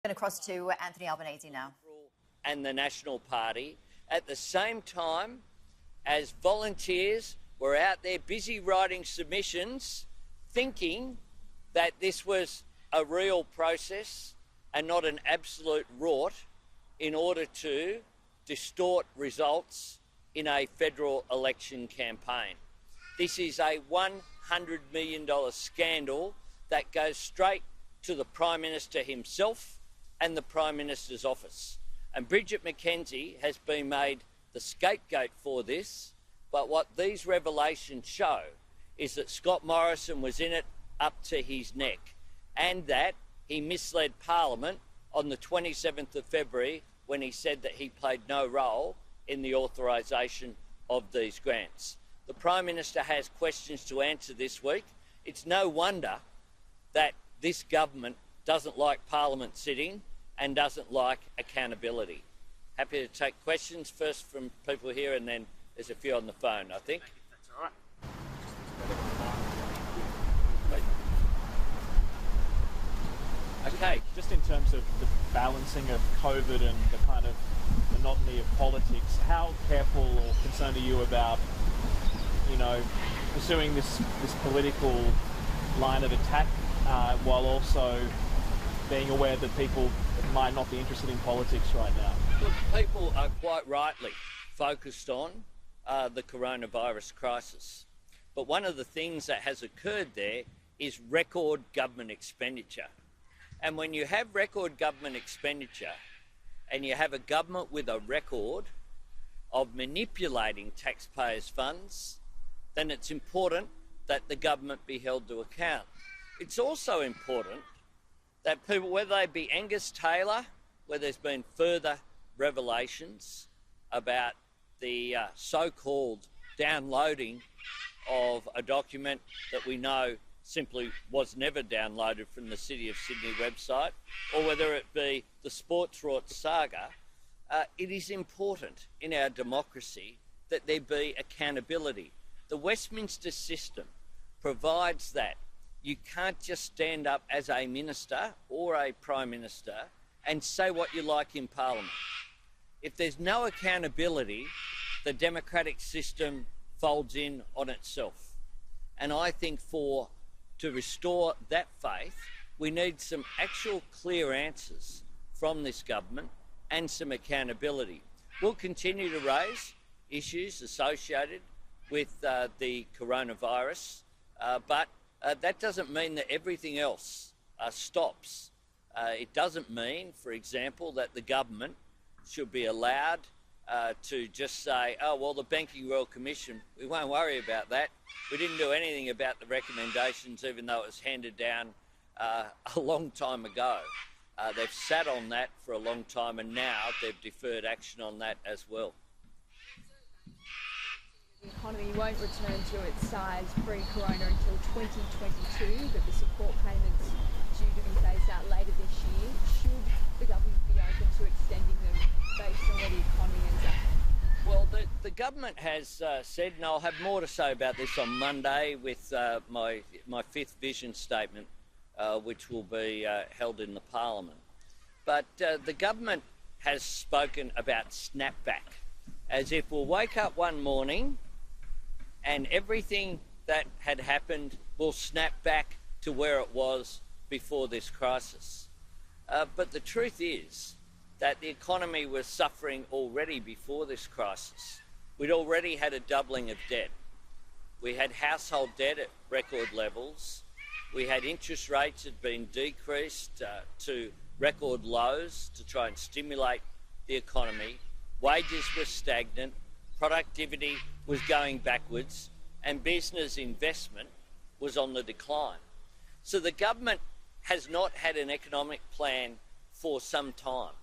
Going across to Anthony Albanese now. And the National Party at the same time as volunteers were out there busy writing submissions, thinking that this was a real process and not an absolute rort in order to distort results in a federal election campaign. This is a $100 million scandal that goes straight to the Prime Minister himself and the Prime Minister's office. And Bridget McKenzie has been made the scapegoat for this, but what these revelations show is that Scott Morrison was in it up to his neck and that he misled Parliament on the 27th of February when he said that he played no role in the authorisation of these grants. The Prime Minister has questions to answer this week. It's no wonder that this government doesn't like Parliament sitting and doesn't like accountability. Happy to take questions first from people here and then there's a few on the phone, I think. That's all right. Okay. Just in terms of the balancing of COVID and the kind of monotony of politics, how careful or concerned are you about, pursuing this political line of attack while also being aware that people might not be interested in politics right now? Look, people are quite rightly focused on the coronavirus crisis. But one of the things that has occurred there is record government expenditure. And when you have record government expenditure and you have a government with a record of manipulating taxpayers' funds, then it's important that the government be held to account. It's also important that people, whether they be Angus Taylor, where there's been further revelations about the so-called downloading of a document that we know simply was never downloaded from the City of Sydney website, or whether it be the sports rort saga, it is important in our democracy that there be accountability. The Westminster system provides that. You can't just stand up as a minister or a Prime Minister and say what you like in Parliament. If there's no accountability, the democratic system folds in on itself. And I think to restore that faith, we need some actual clear answers from this government and some accountability. We'll continue to raise issues associated with the coronavirus, but that doesn't mean that everything else stops. It doesn't mean, for example, that the government should be allowed to just say, oh, well, the Banking Royal Commission, we won't worry about that. We didn't do anything about the recommendations, even though it was handed down a long time ago. They've sat on that for a long time and now they've deferred action on that as well. The economy won't return to its size pre-corona until 2022, but the support payments due to be phased out later this year. Should the government be open to extending them based on where the economy ends up? Well, the government has said, and I'll have more to say about this on Monday with my fifth vision statement, which will be held in the Parliament. But the government has spoken about snapback, as if we'll wake up one morning and everything that had happened will snap back to where it was before this crisis. But the truth is that the economy was suffering already before this crisis. We'd already had a doubling of debt. We had household debt at record levels. We had interest rates had been decreased to record lows to try and stimulate the economy. Wages were stagnant, productivity was going backwards, and business investment was on the decline. So the government has not had an economic plan for some time.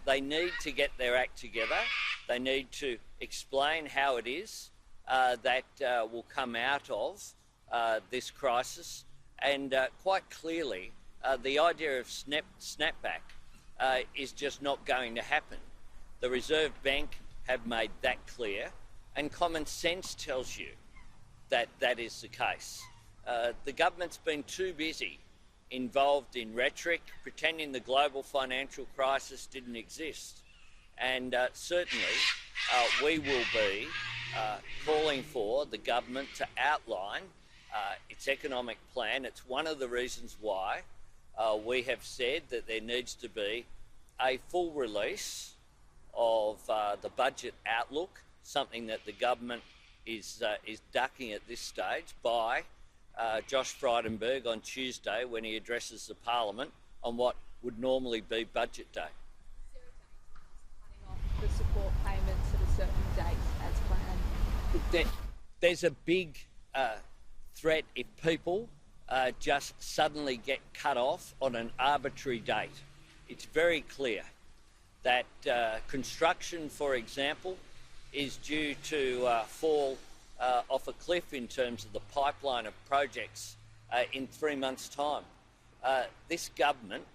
They need to get their act together. They need to explain how it is that will come out of this crisis. And quite clearly, the idea of snapback is just not going to happen. The Reserve Bank have made that clear, and common sense tells you that that is the case. The government's been too busy involved in rhetoric, pretending the global financial crisis didn't exist. And certainly we will be calling for the government to outline its economic plan. It's one of the reasons why we have said that there needs to be a full release of the budget outlook, something that the government is ducking at this stage, by Josh Frydenberg on Tuesday when he addresses the Parliament on what would normally be budget day. Cutting off the support payments at a certain date as planned. There's a big threat if people just suddenly get cut off on an arbitrary date. It's very clear that construction, for example, is due to fall off a cliff in terms of the pipeline of projects in 3 months' time. This government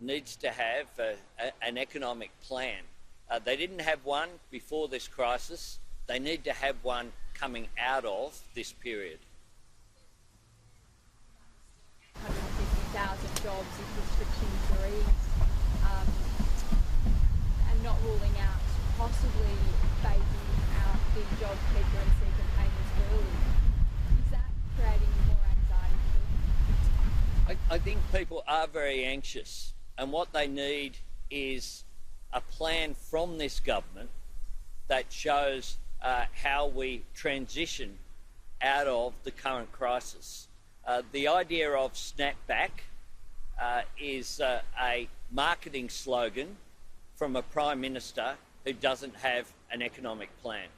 needs to have an economic plan. They didn't have one before this crisis. They need to have one coming out of this period. 150,000 jobs if restrictions are eased, and not ruling out possibly phasing out the JobKeeper and seeker payments early. Is that creating more anxiety? I think people are very anxious, and what they need is a plan from this government that shows how we transition out of the current crisis. The idea of snapback is a marketing slogan from a Prime Minister who doesn't have an economic plan.